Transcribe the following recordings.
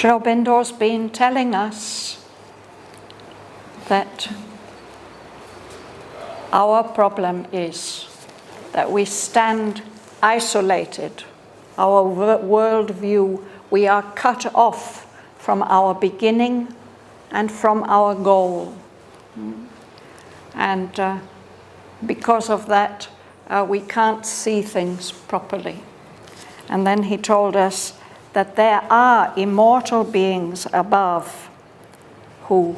Aurobindo's been telling us that our problem is that we stand isolated. Our worldview, we are cut off from our beginning and from our goal. And because of that, we can't see things properly. And then he told us that there are immortal beings above who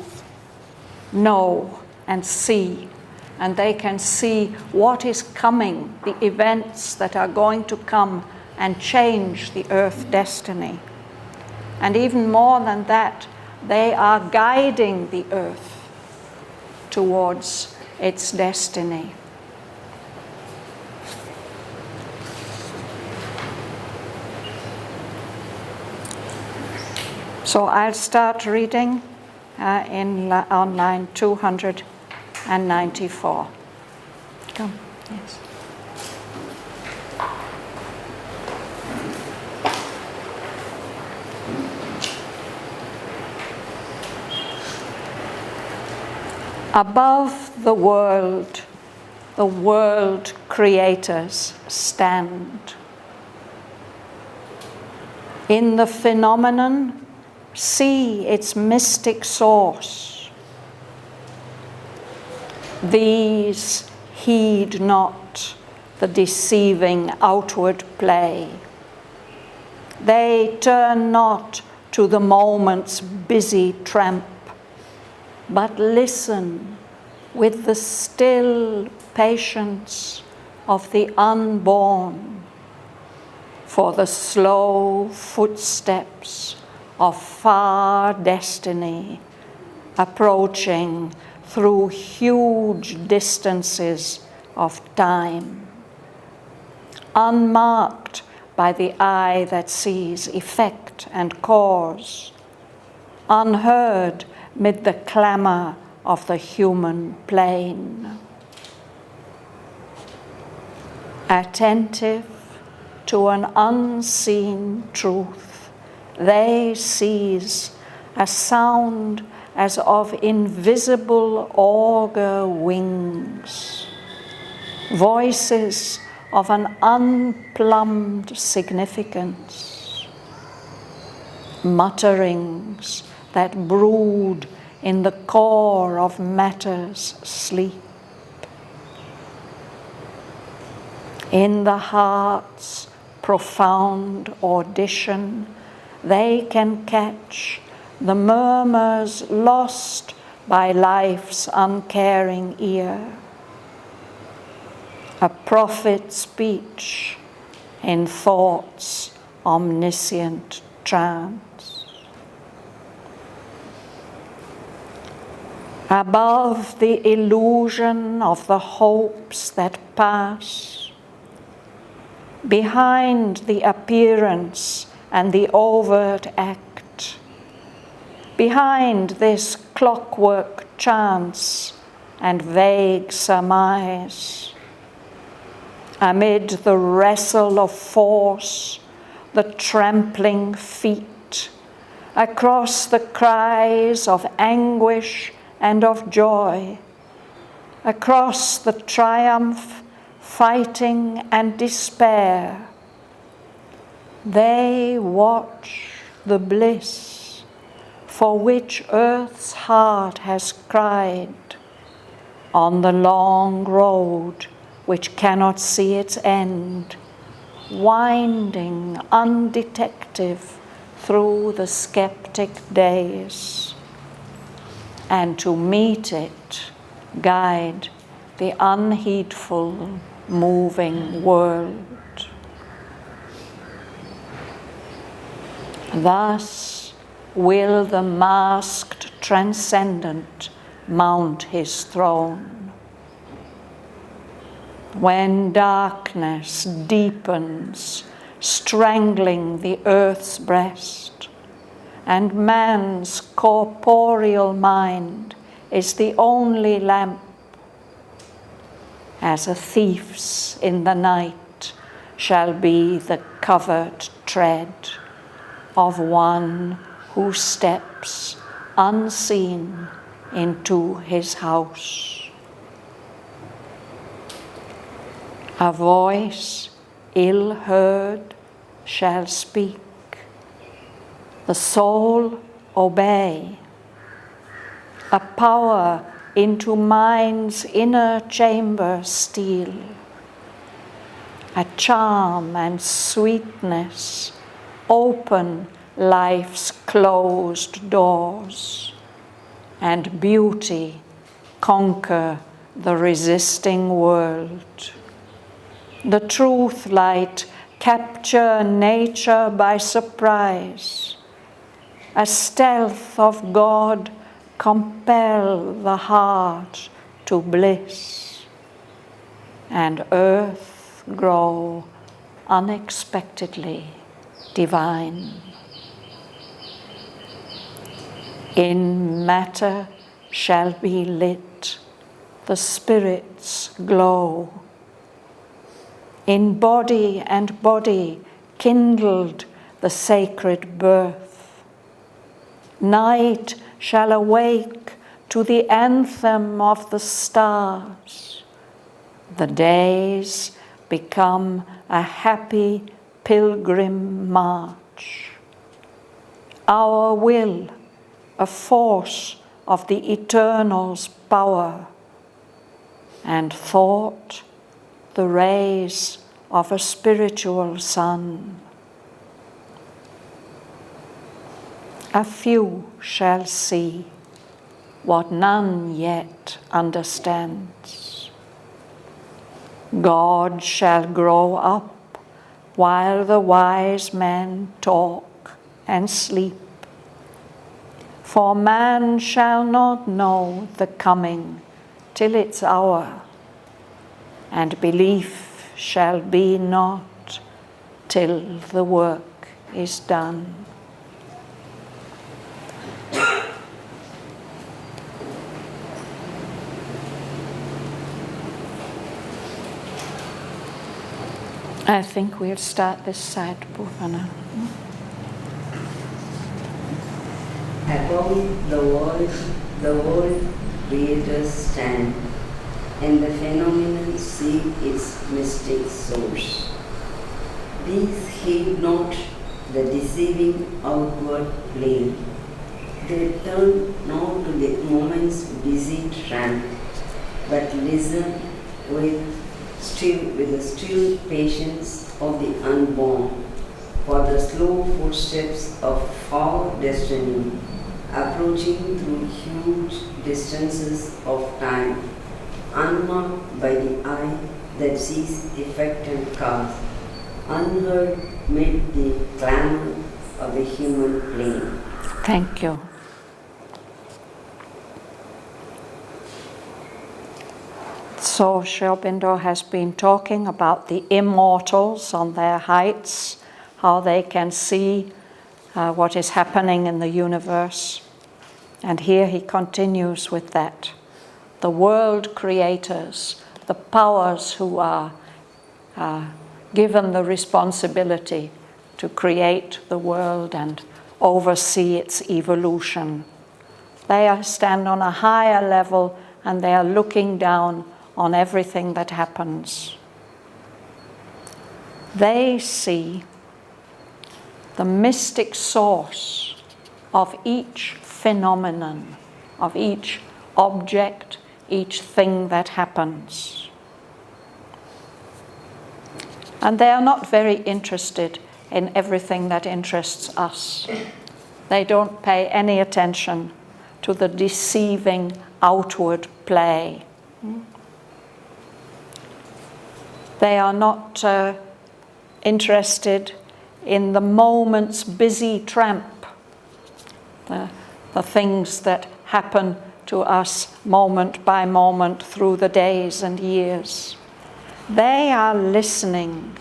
know and see, and they can see what is coming, the events that are going to come and change the earth destiny. And even more than that, they are guiding the earth towards its destiny. So I'll start reading on line 294. Come, yes. Above the world creators stand. In the phenomenon, see its mystic source. These heed not the deceiving outward play. They turn not to the moment's busy tramp, but listen with the still patience of the unborn for the slow footsteps of far destiny approaching through huge distances of time, unmarked by the eye that sees effect and cause, unheard mid the clamour of the human plain. Attentive to an unseen truth, they seize a sound as of invisible augur wings, voices of an unplumbed significance, mutterings that brood in the core of matter's sleep. In the heart's profound audition, they can catch the murmurs lost by life's uncaring ear. A prophet's speech in thought's omniscient trance. Above the illusion of the hopes that pass, behind the appearance and the overt act, behind this clockwork chance and vague surmise, amid the wrestle of force, the trampling feet, across the cries of anguish and of joy, across the triumph, fighting and despair, they watch the bliss for which earth's heart has cried on the long road which cannot see its end, winding undetective through the skeptic days, and to meet it guide the unheedful moving world. Thus will the masked transcendent mount his throne. When darkness deepens, strangling the earth's breast, and man's corporeal mind is the only lamp, as a thief's in the night shall be the covert tread of one who steps unseen into his house. A voice ill heard shall speak, the soul obey. A power into mind's inner chamber steal, a charm and sweetness open life's closed doors, and beauty conquer the resisting world. The truth light capture nature by surprise, a stealth of God compel the heart to bliss, and earth grow unexpectedly divine. In matter shall be lit the Spirit's glow. In body and body kindled the sacred birth. Night shall awake to the anthem of the stars. The days become a happy pilgrim march. Our will, a force of the Eternal's power, and thought, the rays of a spiritual sun. A few shall see what none yet understands. God shall grow up while the wise men talk and sleep. For man shall not know the coming till its hour, and belief shall be not till the work is done. I think we'll start this side, Bhavan. Above the world creators stand, and the phenomenon seek its mystic source. These heed not the deceiving outward plane. They turn not to the moment's busy tramp, but listen with the still patience of the unborn for the slow footsteps of far destiny, approaching through huge distances of time, unmarked by the eye that sees effect and cause, unheard mid the clamour of the human plane. Thank you. So Aurobindo has been talking about the immortals on their heights, how they can see what is happening in the universe. And here he continues with that. The world creators, the powers who are given the responsibility to create the world and oversee its evolution. They stand on a higher level and they are looking down on everything that happens. They see the mystic source of each phenomenon, of each object, each thing that happens. And they are not very interested in everything that interests us. They don't pay any attention to the deceiving outward play. They are not interested in the moment's busy tramp, the things that happen to us moment by moment through the days and years. They are listening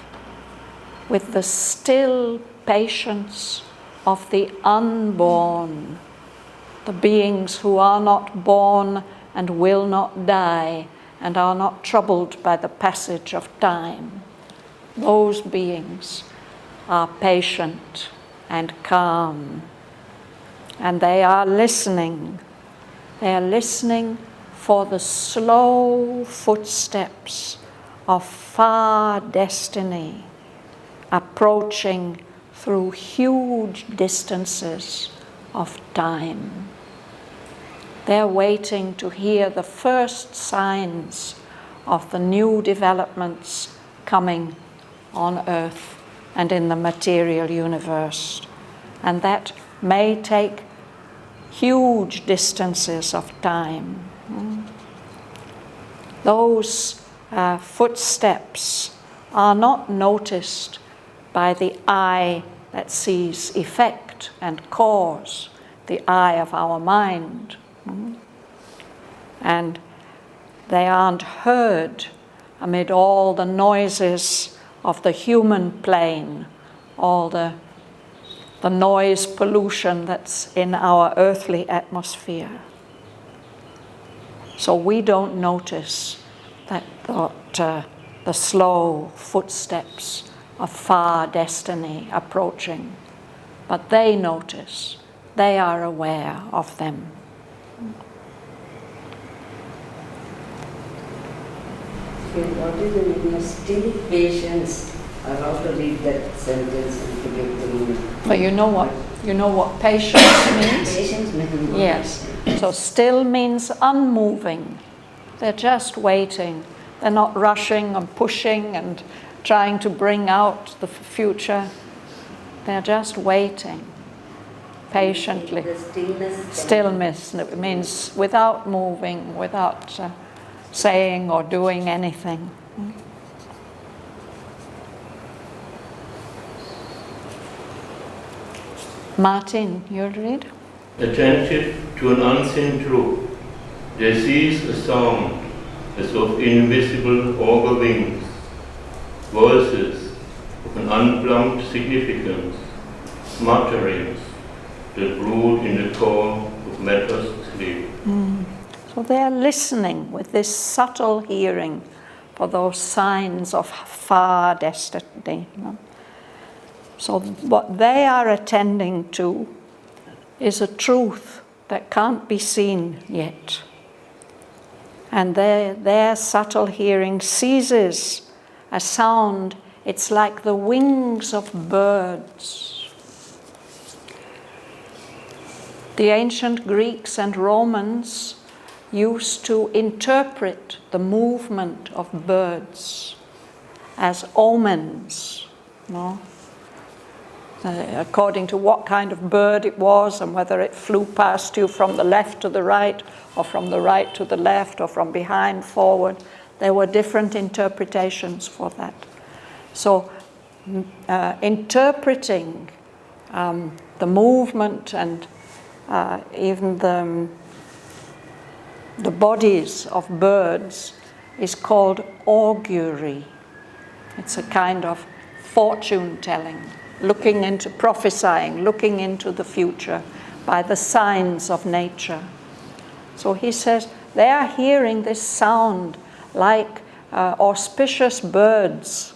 with the still patience of the unborn, the beings who are not born and will not die and are not troubled by the passage of time. Those beings are patient and calm and they are listening. They are listening for the slow footsteps of far destiny approaching through huge distances of time. They're waiting to hear the first signs of the new developments coming on Earth and in the material universe. And that may take huge distances of time. Those footsteps are not noticed by the eye that sees effect and cause, the eye of our mind. And they aren't heard amid all the noises of the human plane, all the noise pollution that's in our earthly atmosphere. So we don't notice that the slow footsteps of far destiny approaching, but they notice, they are aware of them. What is the meaning of still patience? I have to read that sentence and to get the meaning. Well, you know what patience means? Patience means yes. So still means unmoving. They're just waiting. They're not rushing and pushing and trying to bring out the future. They're just waiting patiently. The stillness. Stillness means without moving, without saying or doing anything. Martin, you'll read? Attentive to an unseen truth, they seize a sound as of invisible augur wings, voices of an unplumbed significance, mutterings that brood in the core of matter's sleep. So they are listening with this subtle hearing for those signs of far destiny. So what they are attending to is a truth that can't be seen yet. And their subtle hearing seizes a sound. It's like the wings of birds. The ancient Greeks and Romans used to interpret the movement of birds as omens, according to what kind of bird it was and whether it flew past you from the left to the right or from the right to the left or from behind forward. There were different interpretations for that. So interpreting the movement and even the bodies of birds is called augury. It's a kind of fortune telling, looking into prophesying, looking into the future by the signs of nature. So he says they are hearing this sound like auspicious birds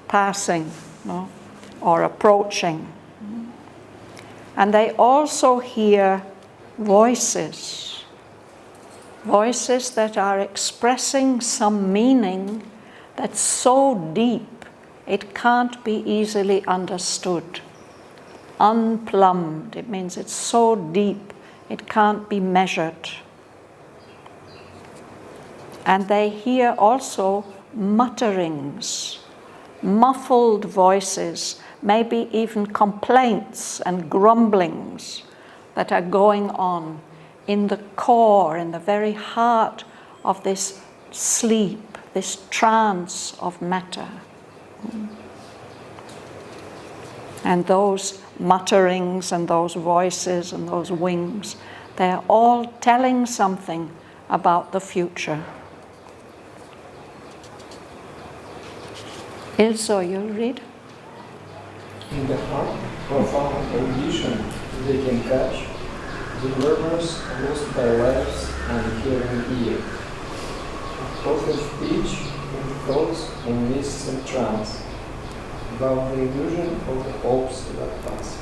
passing or approaching. And they also hear voices that are expressing some meaning that's so deep it can't be easily understood. Unplumbed, it means it's so deep it can't be measured. And they hear also mutterings, muffled voices, maybe even complaints and grumblings that are going on in the core, in the very heart of this sleep, this trance of matter. And those mutterings and those voices and those wings, they're all telling something about the future. Ilso, you'll read? In the heart, profound audition, they can catch the murmurs lost by lives and hearing ear. Often speech and thoughts in mists and trance, about the illusion of the hopes that pass.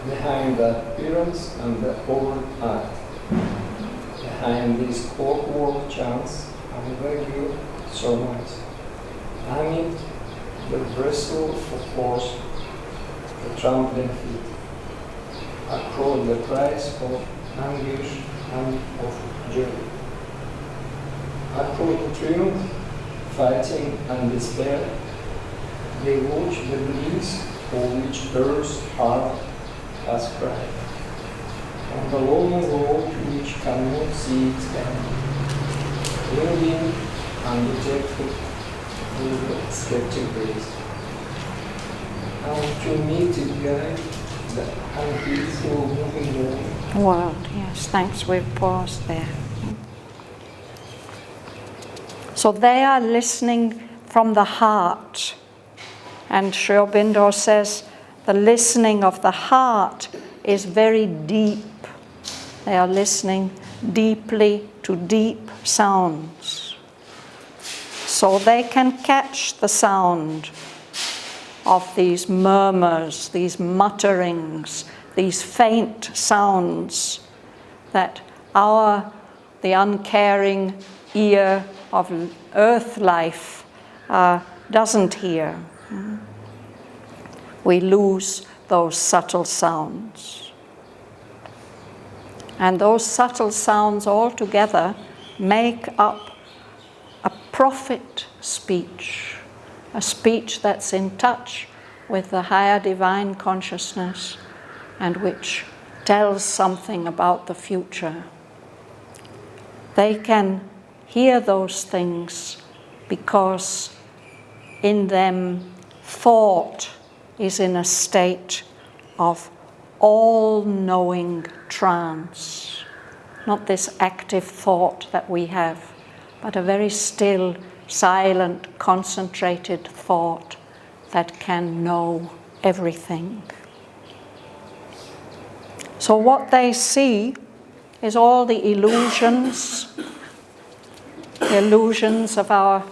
behind the appearance and the overt act. Behind these clockwork chants and vague surmise. Amid the bristle of horse, the trampling feet, across the cries of anguish and of joy. Across the triumph, fighting and despair, they watch the bliss for which Earth's heart has cried. On the long road which cannot see its end, leading undetected through the skeptic gaze. And to meet it guide the unpeaceful moving World, yes, thanks, we've paused there. So they are listening from the heart. And Aurobindo says the listening of the heart is very deep. They are listening deeply to deep sounds. So they can catch the sound of these murmurs, these mutterings, these faint sounds that the uncaring ear of earth life doesn't hear. We lose those subtle sounds. And those subtle sounds all together make up a prophet speech, a speech that's in touch with the higher divine consciousness and which tells something about the future. They can hear those things because in them thought is in a state of all-knowing trance. Not this active thought that we have, but a very still, silent, concentrated thought that can know everything. So what they see is all the illusions of our,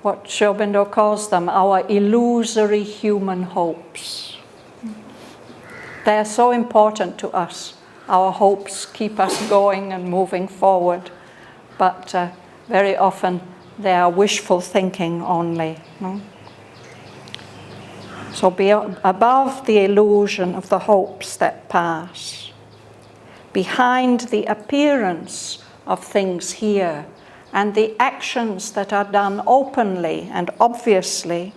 what Aurobindo calls them, our illusory human hopes. They are so important to us. Our hopes keep us going and moving forward, but very often they are wishful thinking only. So be above the illusion of the hopes that pass, behind the appearance of things here and the actions that are done openly and obviously,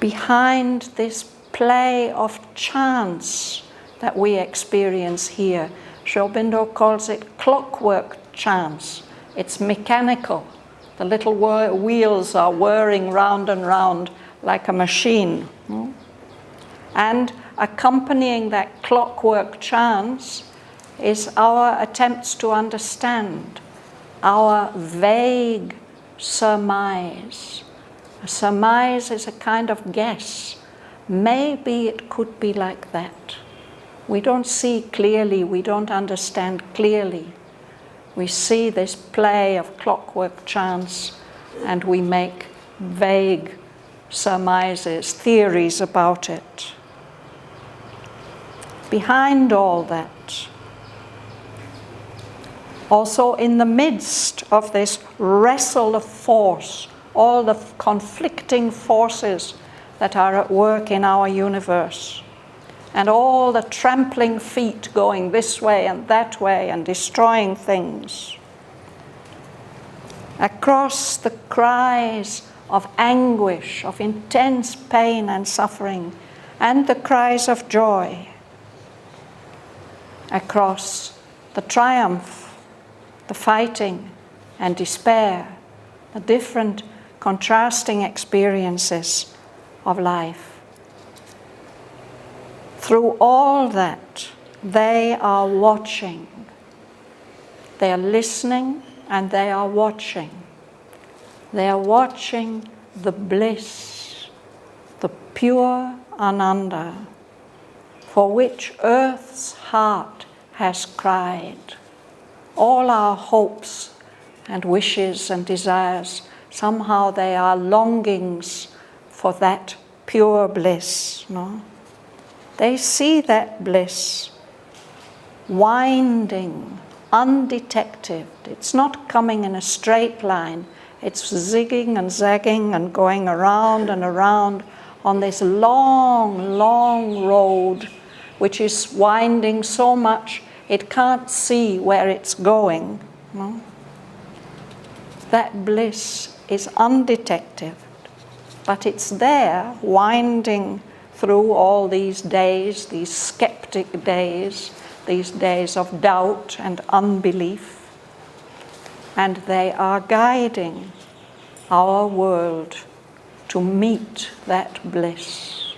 behind this play of chance that we experience here. Aurobindo calls it clockwork chance. It's mechanical. The little wheels are whirring round and round like a machine. And accompanying that clockwork chance is our attempts to understand, our vague surmise. A surmise is a kind of guess. Maybe it could be like that. We don't see clearly, we don't understand clearly. We see this play of clockwork chance and we make vague surmises, theories about it. Behind all that, also in the midst of this wrestle of force, all the conflicting forces that are at work in our universe, and all the trampling feet going this way and destroying things. Across the cries of anguish, of intense pain and suffering, and the cries of joy. Across the triumph, the fighting and despair, the different contrasting experiences of life. Through all that, they are watching. They are listening and they are watching. They are watching the bliss, the pure Ananda, for which Earth's heart has cried. All our hopes and wishes and desires, somehow they are longings for that pure bliss, no? they see that bliss winding, undetected. It's not coming in a straight line. It's zigging and zagging and going around and around on this long, long road, which is winding so much it can't see where it's going. No? That bliss is undetected, but it's there, winding through all these days, these skeptic days, these days of doubt and unbelief. And they are guiding our world to meet that bliss.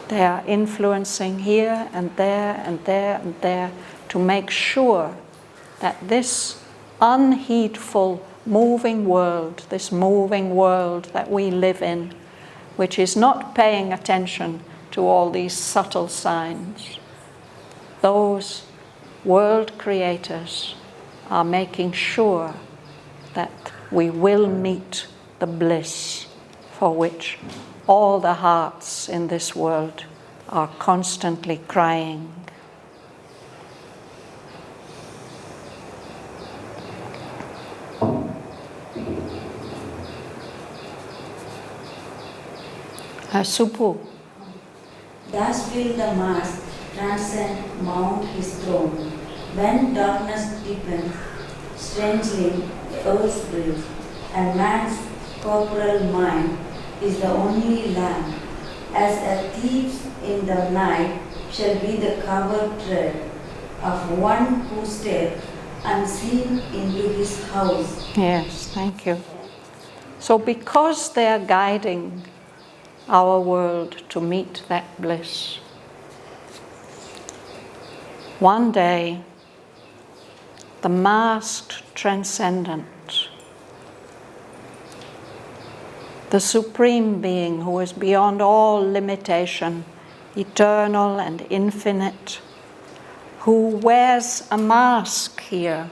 They are influencing here and there and there and there to make sure that this unheedful, moving world, this moving world that we live in, which is not paying attention to all these subtle signs, those world creators are making sure that we will meet the bliss for which all the hearts in this world are constantly crying. Supu. Thus will the mask transcend mount his throne. When darkness deepens, strangely the earth breathes, and man's corporal mind is the only lamp. As a thief in the night shall be the covered tread of one who steps unseen into his house. Yes, thank you. So because they are guiding our world to meet that bliss, one day the masked transcendent, the Supreme Being who is beyond all limitation, eternal and infinite, who wears a mask here,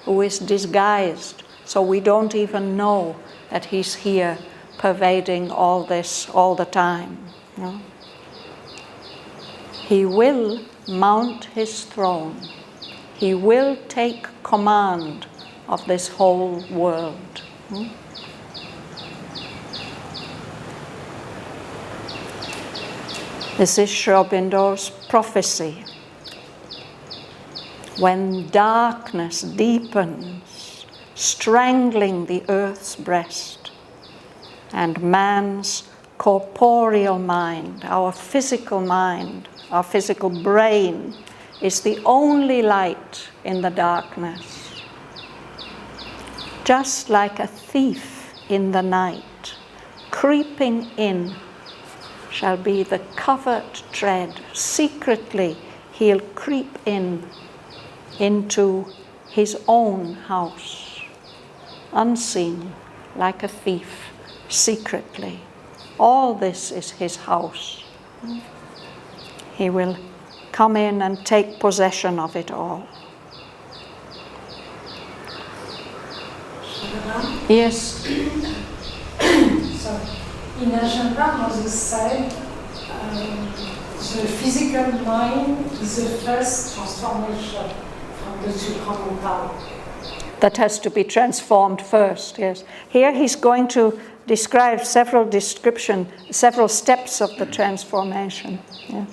who is disguised, so we don't even know that he's here pervading all this all the time. No? He will mount his throne. He will take command of this whole world. This is Aurobindo's prophecy. When darkness deepens, strangling the earth's breast, and man's corporeal mind, our physical brain, is the only light in the darkness. Just like a thief in the night, creeping in shall be the covert tread. Secretly he'll creep into his own house, unseen, like a thief, secretly. All this is his house. He will come in and take possession of it all. Yes. So, in Agenda, Moses said, the physical mind is the first transformation from the supramental. That has to be transformed first, yes. Here he's going to describe several steps of the transformation. Yeah.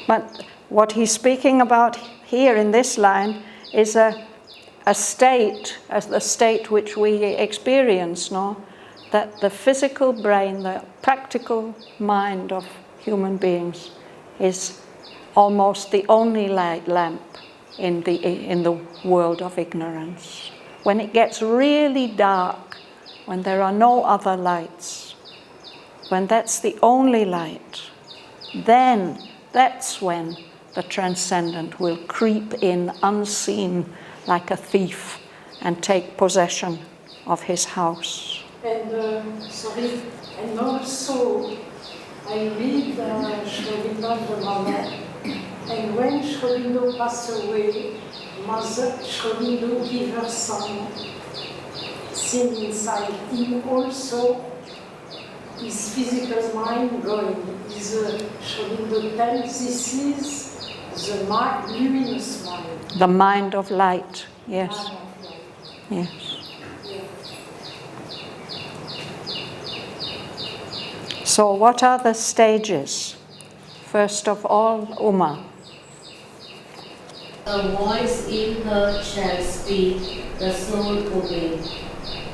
But what he's speaking about here in this line is a state, as the state which we experience, no? That the physical brain, the practical mind of human beings is almost the only light lamp in the world of ignorance. When it gets really dark, when there are no other lights, when that's the only light, then that's when the transcendent will creep in unseen like a thief and take possession of his house. And also I read Shraddhavan the Bhavan, and when Aurobindo passed away, Mother Aurobindo gave her son, sing inside him also his physical mind going. Is Aurobindo tells this is the mind, luminous mind. The mind of light, yes. Mind of light. Yes. So what are the stages? First of all, Uma. A voice in her shall speak, the soul obey.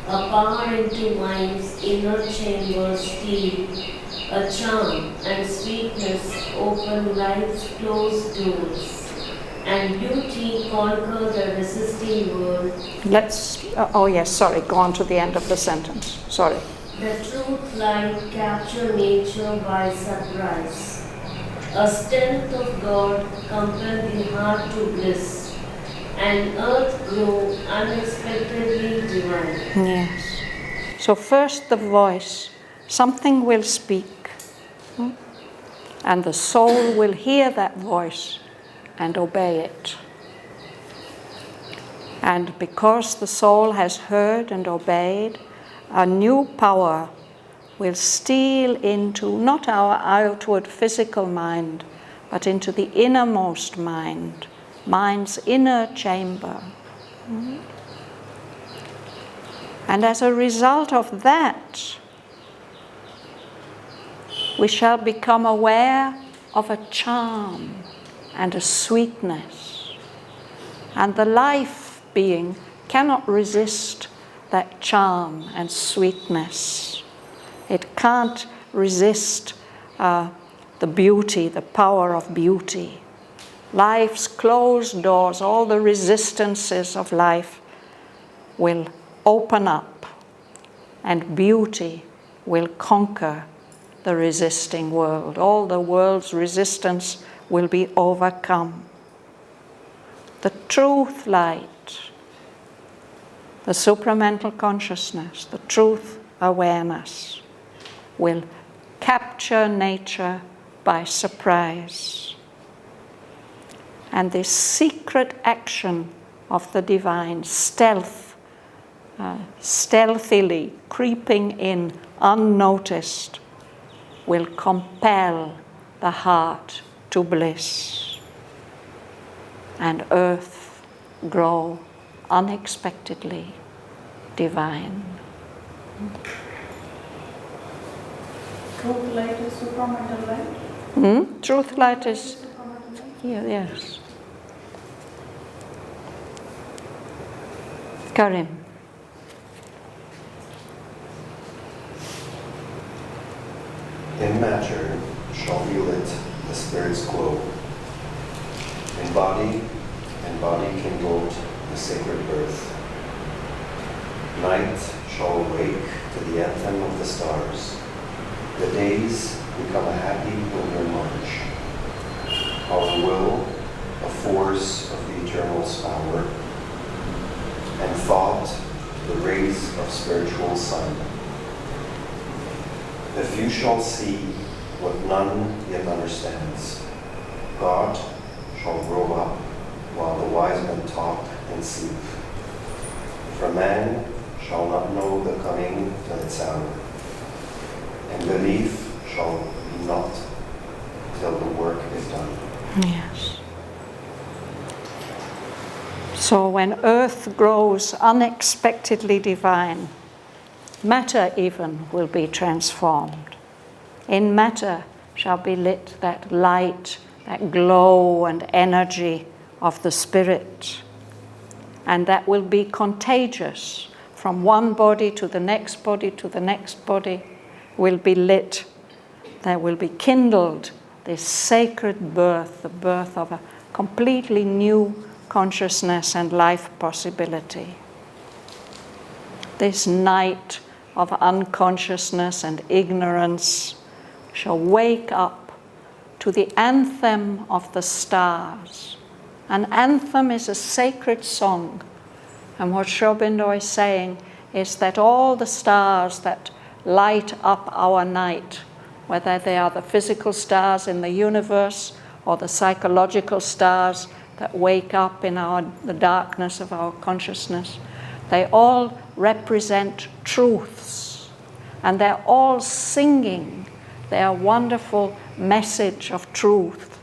A power into mind's inner chamber steal. A charm and sweetness open life's closed doors. And beauty conquer the resisting world. Let's, oh yes, sorry, go on to the end of the sentence. Sorry. The truth light capture nature by surprise. A strength of God compel the heart to bliss, and earth grow unexpectedly divine. Yes. So first the voice, something will speak, and the soul will hear that voice and obey it. And because the soul has heard and obeyed, a new power will steal into not our outward physical mind, but into the innermost mind, mind's inner chamber. And as a result of that, we shall become aware of a charm and a sweetness. And the life being cannot resist that charm and sweetness. It can't resist the beauty, the power of beauty. Life's closed doors, all the resistances of life will open up, and beauty will conquer the resisting world. All the world's resistance will be overcome. The truth light, the supramental consciousness, the truth awareness will capture nature by surprise. And this secret action of the divine, stealthily creeping in unnoticed, will compel the heart to bliss, and earth grow unexpectedly divine. Truth light is supramental light? Truth light is here, yes. Karim. In matter shall be lit the spirit's glow. In body can gloat the sacred birth. Night shall awake to the anthem of the stars. The days become a happy lunar march. Our will, a force of the eternal's power, and thought, the rays of spiritual sun. The few shall see what none yet understands. God shall grow up while the wise men talk and sleep. For man shall not know the coming till its hour, and belief shall be not till the work is done. Yes. So when earth grows unexpectedly divine, matter even will be transformed. In matter shall be lit that light, that glow and energy of the spirit. And that will be contagious. From one body to the next body to the next body will be lit. There will be kindled this sacred birth, the birth of a completely new consciousness and life possibility. This night of unconsciousness and ignorance shall wake up to the anthem of the stars. An anthem is a sacred song. And what Aurobindo is saying is that all the stars that light up our night, whether they are the physical stars in the universe or the psychological stars that wake up in the darkness of our consciousness, they all represent truths. And they're all singing their wonderful message of truth,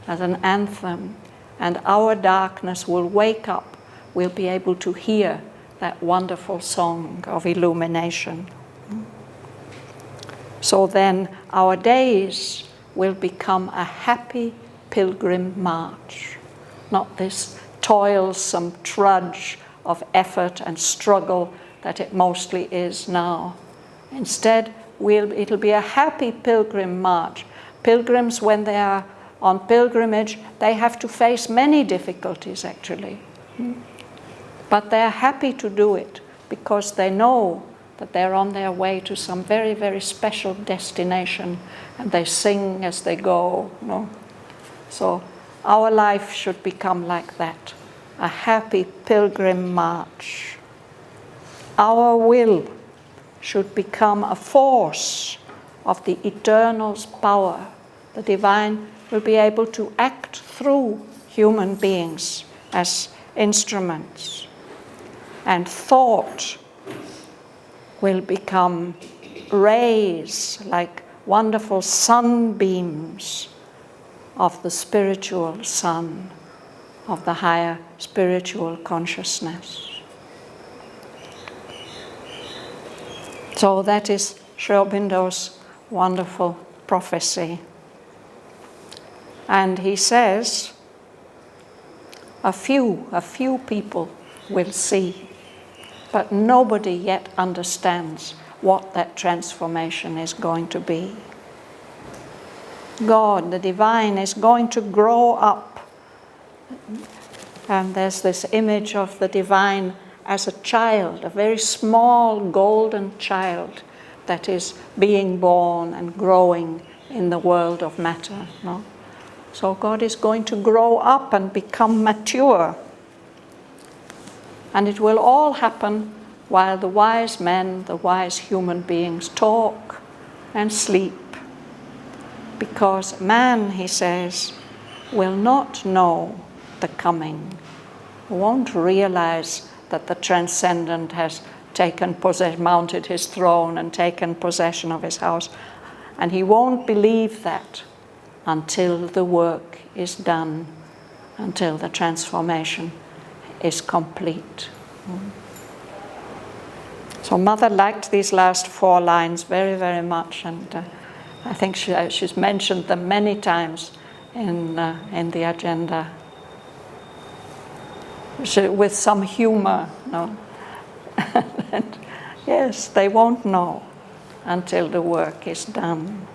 as an anthem. And our darkness will wake up. We'll be able to hear that wonderful song of illumination. So then our days will become a happy pilgrim march, not this toilsome trudge of effort and struggle that it mostly is now. Instead, it'll be a happy pilgrim march. Pilgrims, when they are on pilgrimage, they have to face many difficulties, actually. But they're happy to do it because they know that they're on their way to some very, very special destination, and they sing as they go. So our life should become like that, a happy pilgrim march. Our will should become a force of the eternal's power. The divine will be able to act through human beings as instruments. And thought will become rays like wonderful sunbeams of the spiritual sun, of the higher spiritual consciousness. So that is Aurobindo's wonderful prophecy. And he says, a few people will see, but nobody yet understands what that transformation is going to be. God, the divine, is going to grow up. And there's this image of the divine as a child, a very small golden child that is being born and growing in the world of matter. So God is going to grow up and become mature. And it will all happen while the wise men, the wise human beings talk and sleep. Because man, he says, will not know the coming, won't realize that the transcendent has mounted his throne and taken possession of his house. And he won't believe that until the work is done, until the transformation is complete. So Mother liked these last 4 lines very, very much, and I think she's mentioned them many times in the agenda, with some humor. And yes, they won't know until the work is done.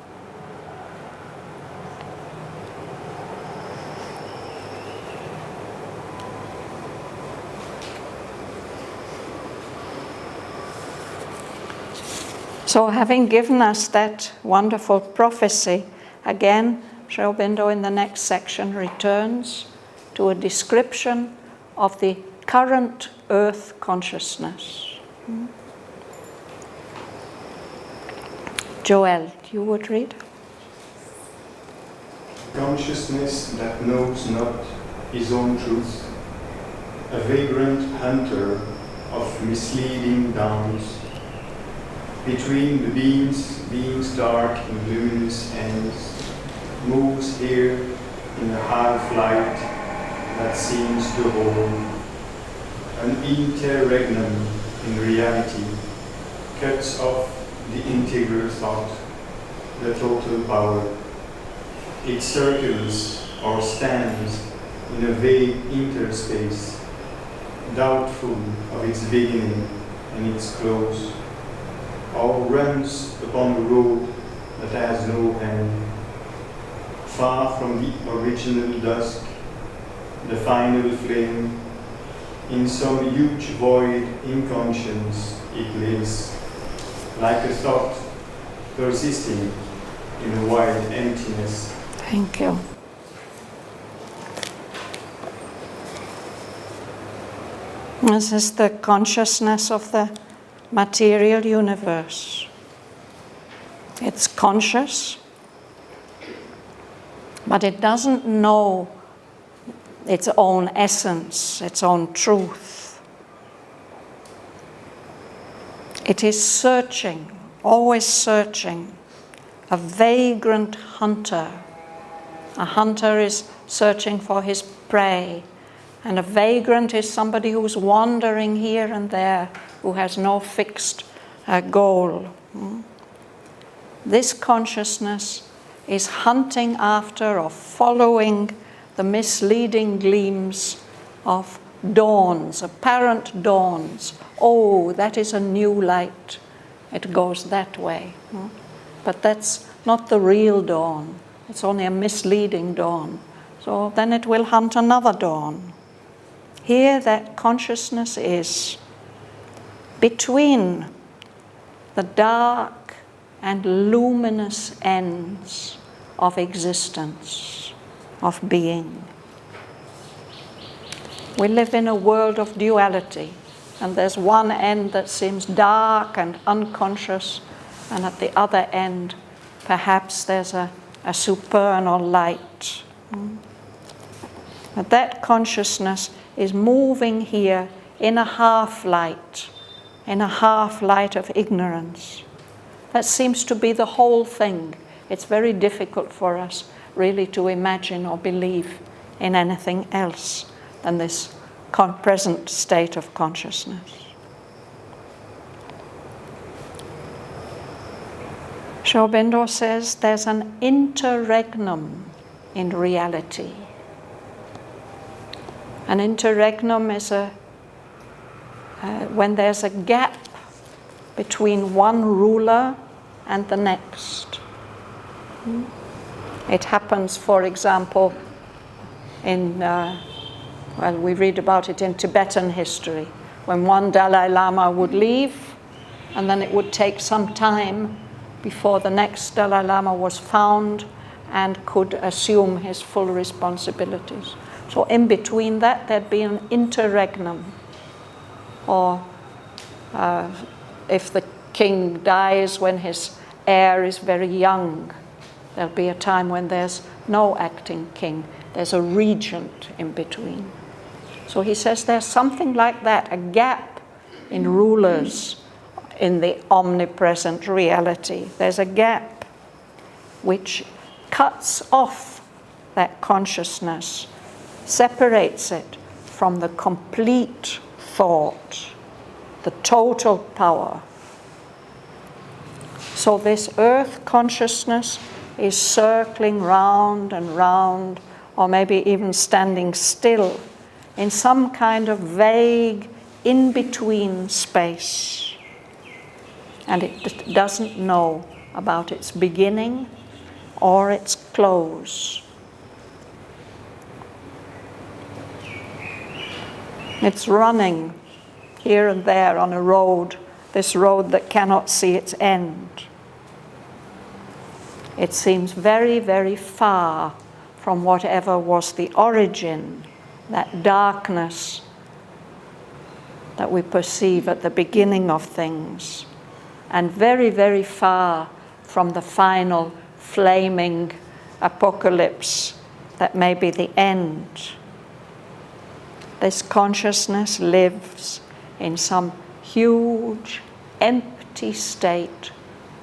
So having given us that wonderful prophecy, again, Aurobindo in the next section returns to a description of the current earth consciousness. Joel, you would read? Consciousness that knows not his own truth, a vagrant hunter of misleading dawns, between the beams dark and luminous ends, moves here in a high flight that seems to hold an interregnum in reality, cuts off the integral thought, the total power. It circles or stands in a vague interspace, doubtful of its beginning and its close, or runs upon a road that has no end. Far from the original dusk, the final flame, in some huge void in conscience it lives, like a thought persisting in a wide emptiness. Thank you. This is the consciousness of the material universe. It's conscious, but it doesn't know its own essence, its own truth. It is searching always searching, a vagrant hunter. A hunter is searching for his prey, and a vagrant is somebody who's wandering here and there, who has no fixed goal. This consciousness is hunting after or following the misleading gleams of dawns, apparent dawns. Oh, that is a new light. It goes that way. But that's not the real dawn. It's only a misleading dawn. So then it will hunt another dawn. Here that consciousness is between the dark and luminous ends of existence, of being. We live in a world of duality, and there's one end that seems dark and unconscious, and at the other end, perhaps there's a supernal light. But that consciousness is moving here in a half-light of ignorance. That seems to be the whole thing. It's very difficult for us really to imagine or believe in anything else than this present state of consciousness. Aurobindo says there's an interregnum in reality. An interregnum is when there's a gap between one ruler and the next. It happens, for example, we read about it in Tibetan history, when one Dalai Lama would leave, and then it would take some time before the next Dalai Lama was found and could assume his full responsibilities. So in between that, there'd be an interregnum. Or if the king dies when his heir is very young, there'll be a time when there's no acting king. There's a regent in between. So he says there's something like that, a gap in rulers in the omnipresent reality. There's a gap which cuts off that consciousness, separates it from the complete thought, the total power. So this earth consciousness is circling round and round, or maybe even standing still in some kind of vague in-between space. And it doesn't know about its beginning or its close. It's running here and there on a road, this road that cannot see its end. It seems very, very far from whatever was the origin, that darkness that we perceive at the beginning of things, and very, very far from the final flaming apocalypse that may be the end. This consciousness lives in some huge, empty state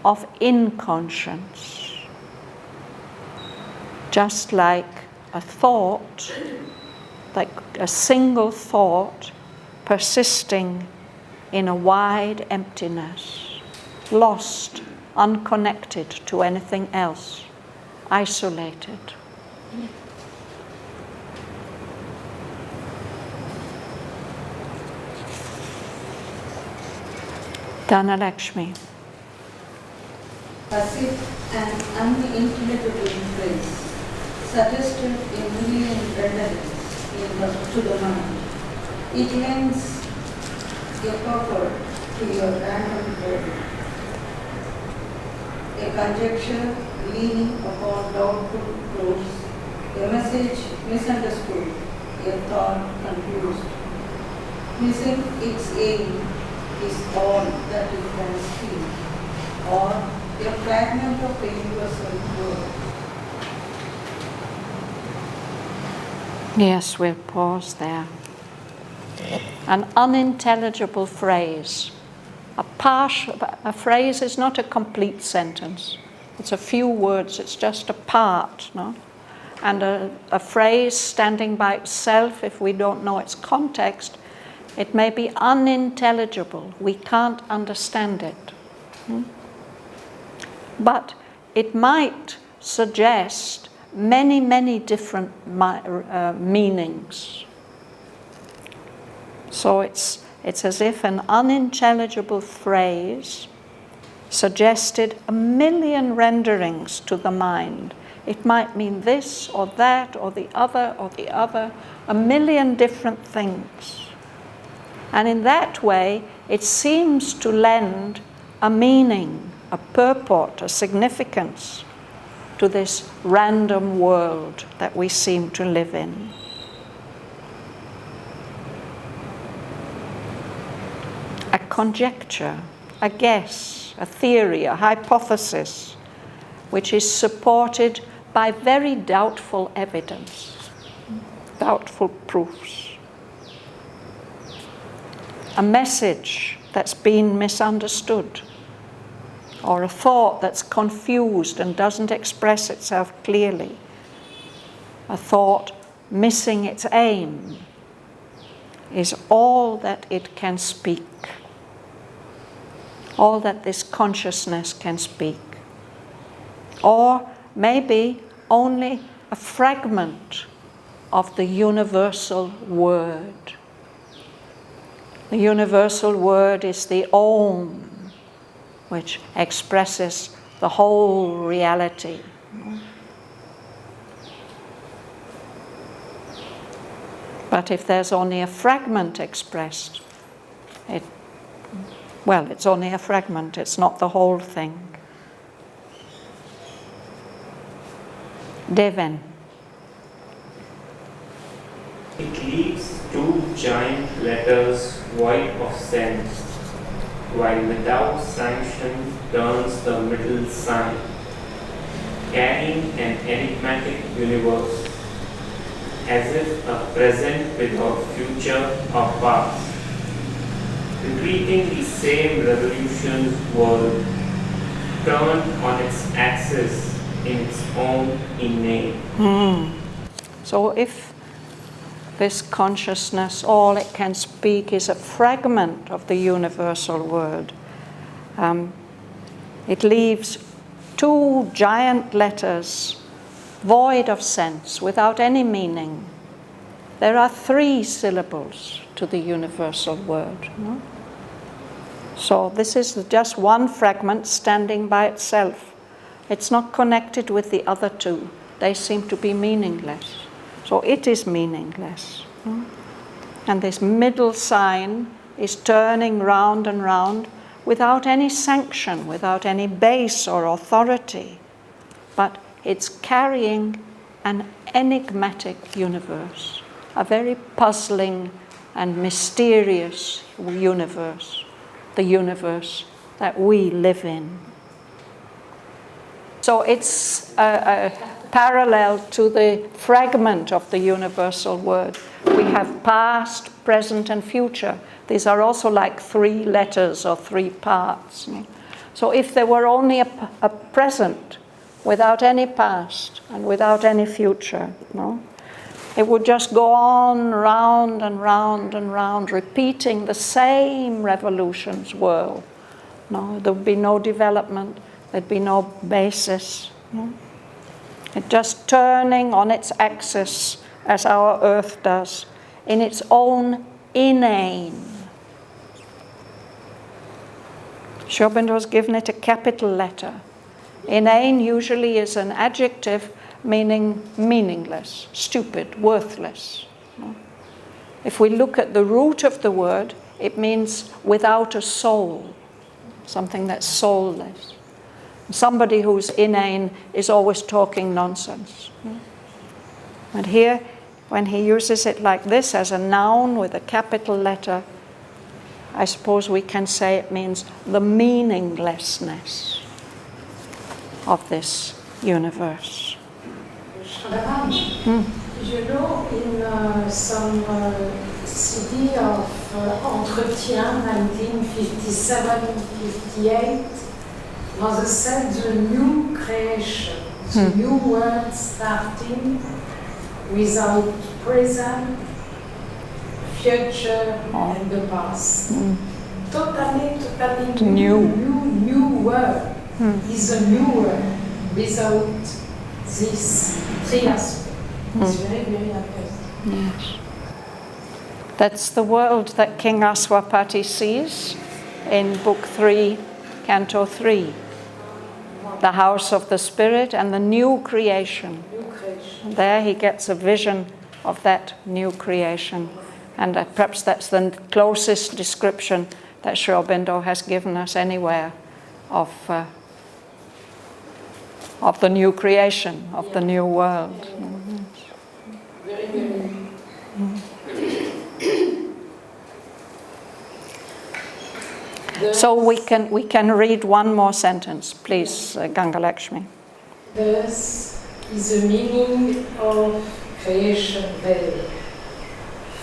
of inconscience. Just like a thought, like a single thought persisting in a wide emptiness, lost, unconnected to anything else, isolated. Dhanalakshmi. As if an unintelligible phrase suggested a million renderings to the mind. It lends a purport to your random body. A conjecture leaning upon doubtful proofs, a message misunderstood, a thought confused. Missing its aim is all that it can speak, or a fragment of a universal word. Yes, we'll pause there. An unintelligible phrase. A phrase is not a complete sentence. It's a few words, it's just a part, no? And a phrase standing by itself, if we don't know its context, it may be unintelligible. We can't understand it. But it might suggest many, many different meanings. So it's as if an unintelligible phrase suggested a million renderings to the mind. It might mean this or that or the other, a million different things. And in that way, it seems to lend a meaning, a purport, a significance to this random world that we seem to live in. A conjecture, a guess, a theory, a hypothesis, which is supported by very doubtful evidence, doubtful proofs. A message that's been misunderstood, or a thought that's confused and doesn't express itself clearly, a thought missing its aim, is all that it can speak, all that this consciousness can speak. Or maybe only a fragment of the universal word. The universal word is the Om, which expresses the whole reality. But if there's only a fragment expressed, it's only a fragment, it's not the whole thing. Devan. It leaves two giant letters void of sense, while without sanction turns the middle sign, carrying an enigmatic universe, as if a present without future or past, repeating the same revolution's world, turned on its axis in its own innate. So if this consciousness, all it can speak is a fragment of the universal word, it leaves two giant letters void of sense, without any meaning. There are 3 syllables to the universal word. No? So this is just one fragment standing by itself. It's not connected with the other 2. They seem to be meaningless. So it is meaningless. No? And this middle sign is turning round and round without any sanction, without any base or authority. But it's carrying an enigmatic universe, a very puzzling and mysterious universe, the universe that we live in. So it's parallel to the fragment of the universal word. We have past, present, and future. These are also like 3 letters or 3 parts. So if there were only a present without any past and without any future, it would just go on round and round and round, repeating the same revolutions whirl. There would be no development, there'd be no basis. It's just turning on its axis as our earth does, in its own inane. Aurobindo has given it a capital letter. Inane usually is an adjective meaning meaningless, stupid, worthless. If we look at the root of the word, it means without a soul, something that's soulless. Somebody who's inane is always talking nonsense. And here, when he uses it like this as a noun with a capital letter, I suppose we can say it means the meaninglessness of this universe. Shraddhavan, You know, in some CD of Entretien 1957-58, Moses said the new creation, the new world starting without present, future, and the past. Totally new world is a new world without these three aspects. It's very, very interesting. Yes. That's the world that King Aswapati sees in Book 3, Canto 3. The house of the spirit and the new creation. And there he gets a vision of that new creation. And perhaps that's the closest description that Aurobindo has given us anywhere of the new creation, of the new world. Very, very. So we can read one more sentence, please, Gangalakshmi. Thus is the meaning of creation veil,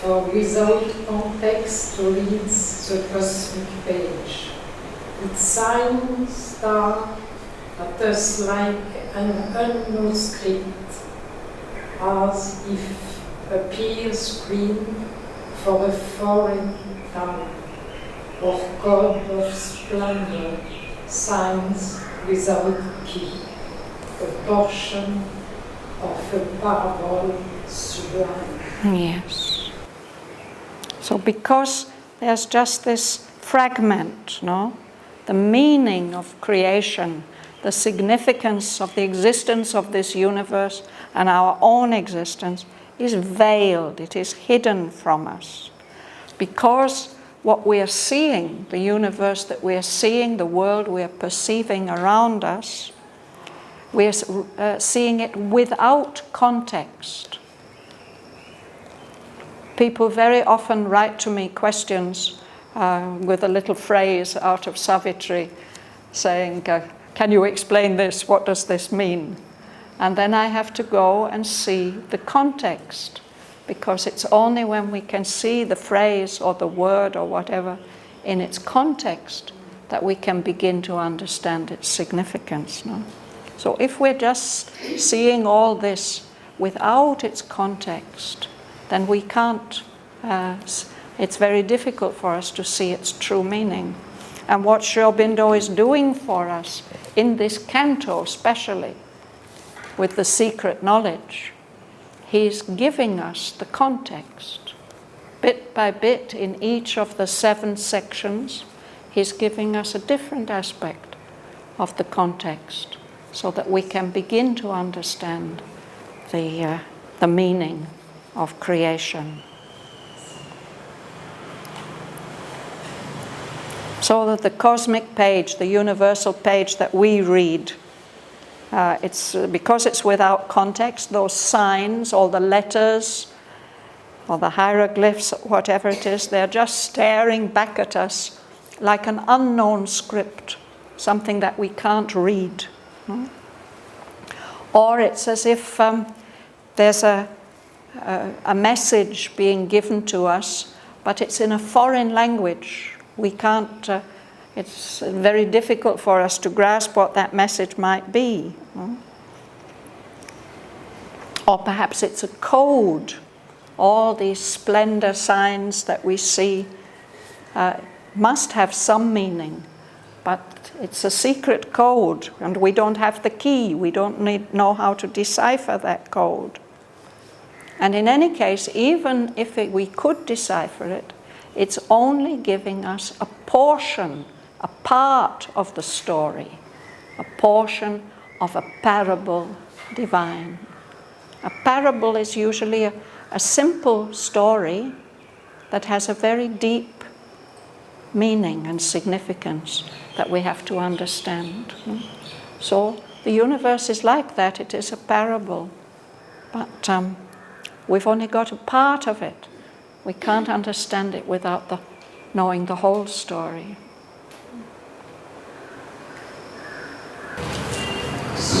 for without context reads the cosmic page. Its signs start at us like an unknown script, as if a peer screen for a foreign tongue, or code of splendor, signs without key, a portion of a parable sublime. Yes. So because there's just this fragment, no? The meaning of creation, the significance of the existence of this universe and our own existence is veiled, it is hidden from us. Because what we are seeing, the universe that we are seeing, the world we are perceiving around us, we are seeing it without context. People very often write to me questions with a little phrase out of Savitri saying, can you explain this? What does this mean? And then I have to go and see the context, because it's only when we can see the phrase or the word or whatever in its context that we can begin to understand its significance. No? So if we're just seeing all this without its context, then we can't, it's very difficult for us to see its true meaning. And what Aurobindo is doing for us in this canto especially, with the secret knowledge, he's giving us the context. Bit by bit in each of the 7 sections, he's giving us a different aspect of the context so that we can begin to understand the meaning of creation. So that the cosmic page, the universal page that we read, it's because it's without context, those signs, all the letters, or the hieroglyphs, whatever it is, they're just staring back at us like an unknown script, something that we can't read. Or it's as if there's a message being given to us, but it's in a foreign language. We can't, it's very difficult for us to grasp what that message might be. Or perhaps it's a code. All these splendor signs that we see must have some meaning, but it's a secret code and we don't have the key. We don't know how to decipher that code. And in any case, even if we could decipher it, it's only giving us a portion, a part of the story, a portion of a parable divine. A parable is usually a simple story that has a very deep meaning and significance that we have to understand. So the universe is like that, it is a parable, but we've only got a part of it. We can't understand it without knowing the whole story.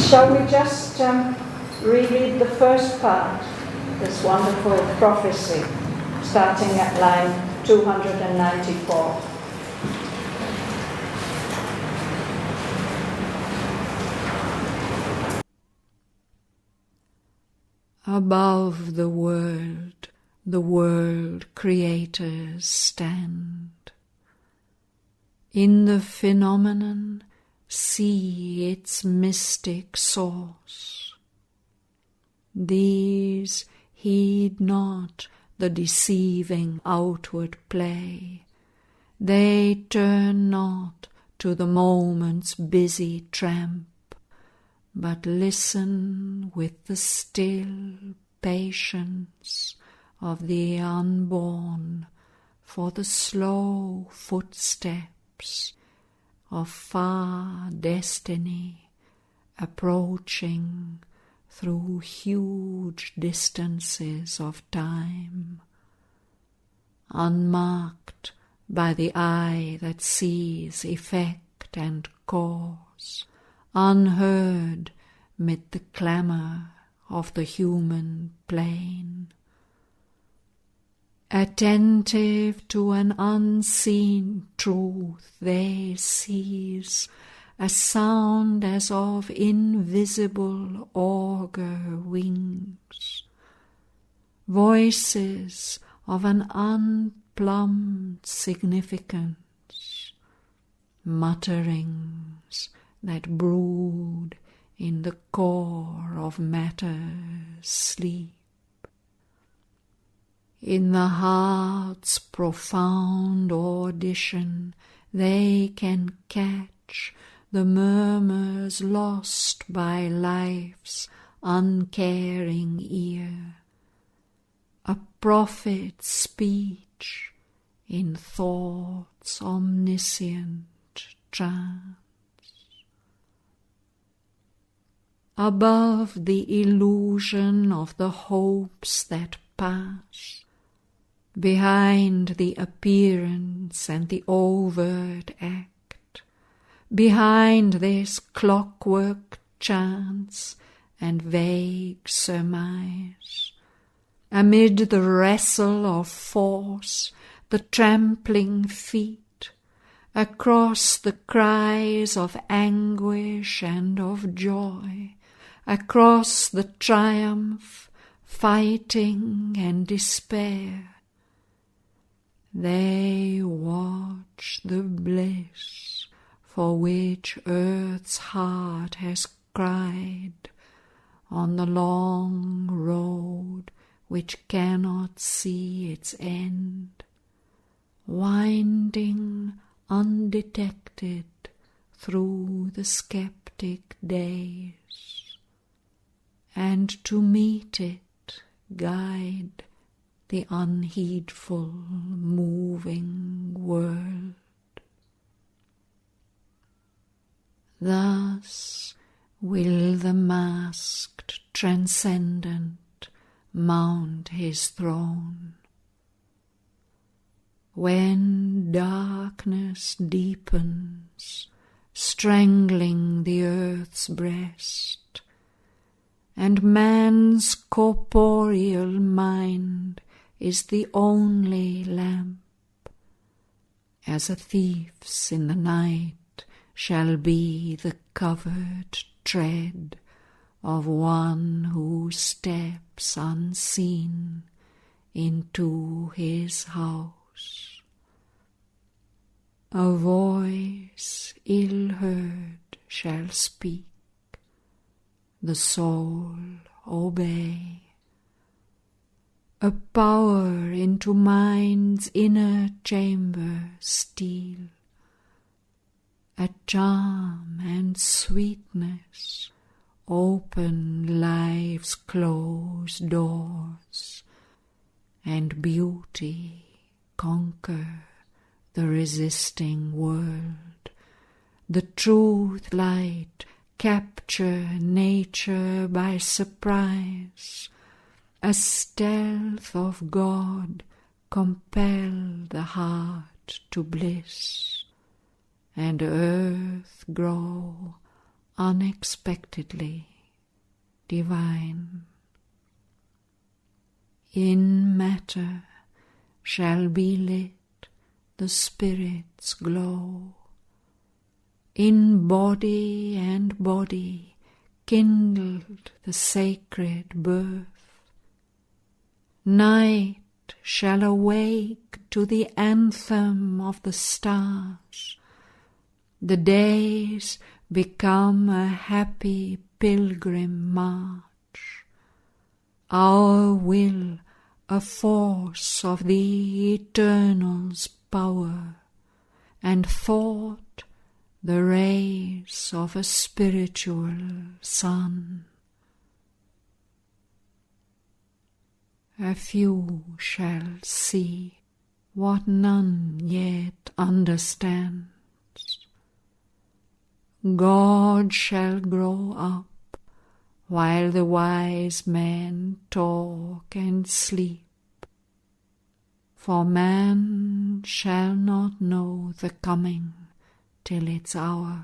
Shall we just reread the first part? this wonderful prophecy, starting at line 294. Above the world creators stand. In the phenomenon, see its mystic source. These heed not the deceiving outward play. They turn not to the moment's busy tramp, but listen with the still patience of the unborn for the slow footsteps of far destiny approaching through huge distances of time, unmarked by the eye that sees effect and cause, unheard mid the clamour of the human plain. Attentive to an unseen truth, they seize a sound as of invisible augur wings, voices of an unplumbed significance, mutterings that brood in the core of matter's sleep. In the heart's profound audition, they can catch the murmurs lost by life's uncaring ear, a prophet's speech in thought's omniscient trance. Above the illusion of the hopes that pass, behind the appearance and the overt act, behind this clockwork chance and vague surmise, amid the wrestle of force, the trampling feet, across the cries of anguish and of joy, across the triumph, fighting and despair, they watch the bliss for which earth's heart has cried on the long road which cannot see its end, winding undetected through the skeptic days, and to meet it guide the unheedful moving world. Thus will the masked transcendent mount his throne. When darkness deepens, strangling the earth's breast, and man's corporeal mind is the only lamp, as a thief's in the night shall be the covered tread of one who steps unseen into his house. A voice ill-heard shall speak, the soul obey. A power into mind's inner chamber steal, a charm and sweetness open life's closed doors, and beauty conquer the resisting world. The truth light capture nature by surprise, a stealth of God compel the heart to bliss, and earth grow unexpectedly divine. In matter shall be lit the Spirit's glow. In body and body kindled the sacred birth. Night shall awake to the anthem of the stars. The days become a happy pilgrim march. Our will a force of the Eternal's power, and thought the rays of a spiritual sun. A few shall see what none yet understands. God shall grow up while the wise men talk and sleep. For man shall not know the coming till its hour,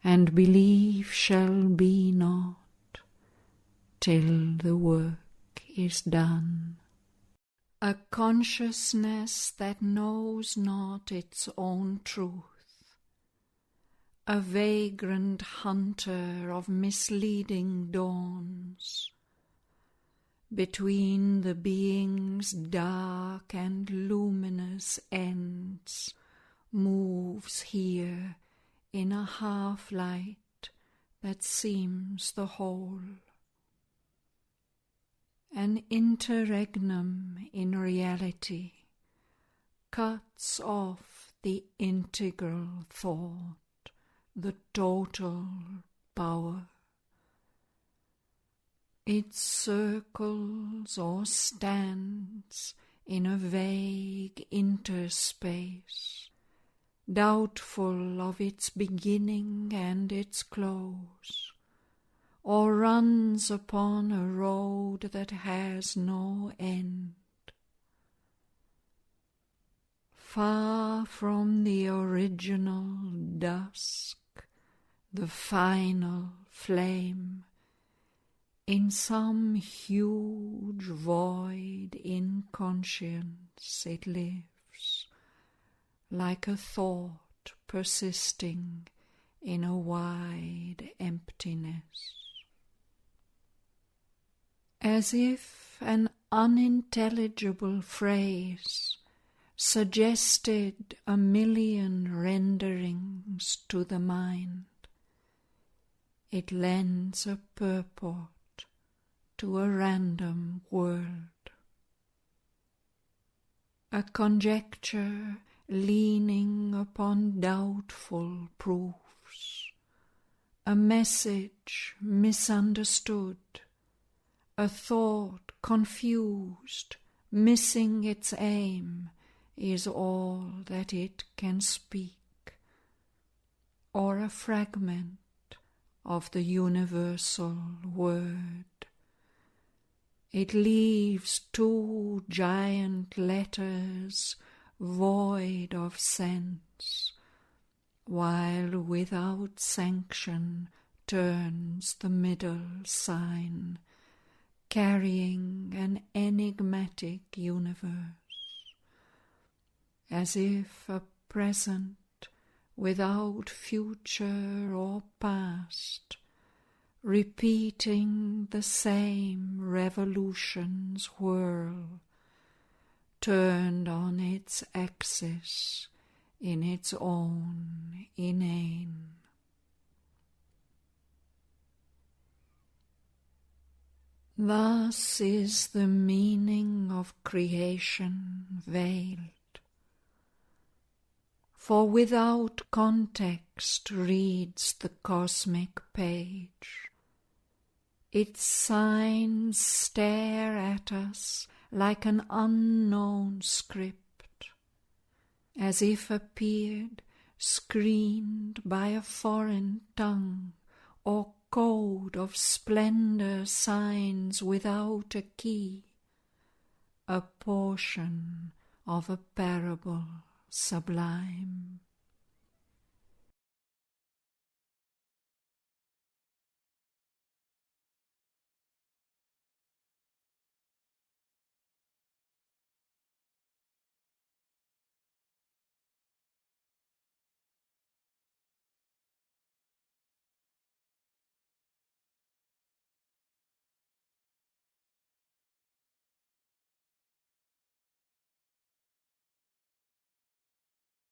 and belief shall be not till the work is done. A consciousness that knows not its own truth, a vagrant hunter of misleading dawns, between the being's dark and luminous ends, moves here in a half-light that seems the whole. An interregnum in reality cuts off the integral thought, the total power. It circles or stands in a vague interspace, doubtful of its beginning and its close, or runs upon a road that has no end. Far from the original dusk, the final flame, in some huge void in conscience it lives, like a thought persisting in a wide emptiness. As if an unintelligible phrase suggested a million renderings to the mind, it lends a purport to a random word. A conjecture leaning upon doubtful proofs, a message misunderstood, a thought confused, missing its aim, is all that it can speak, or a fragment of the universal word. It leaves two giant letters void of sense, while without sanction turns the middle sign, carrying an enigmatic universe, as if a present without future or past, repeating the same revolution's whirl, turned on its axis in its own inane. Thus is the meaning of creation veiled. For without context reads the cosmic page. Its signs stare at us like an unknown script, as if appeared screened by a foreign tongue or code of splendor signs without a key, a portion of a parable sublime.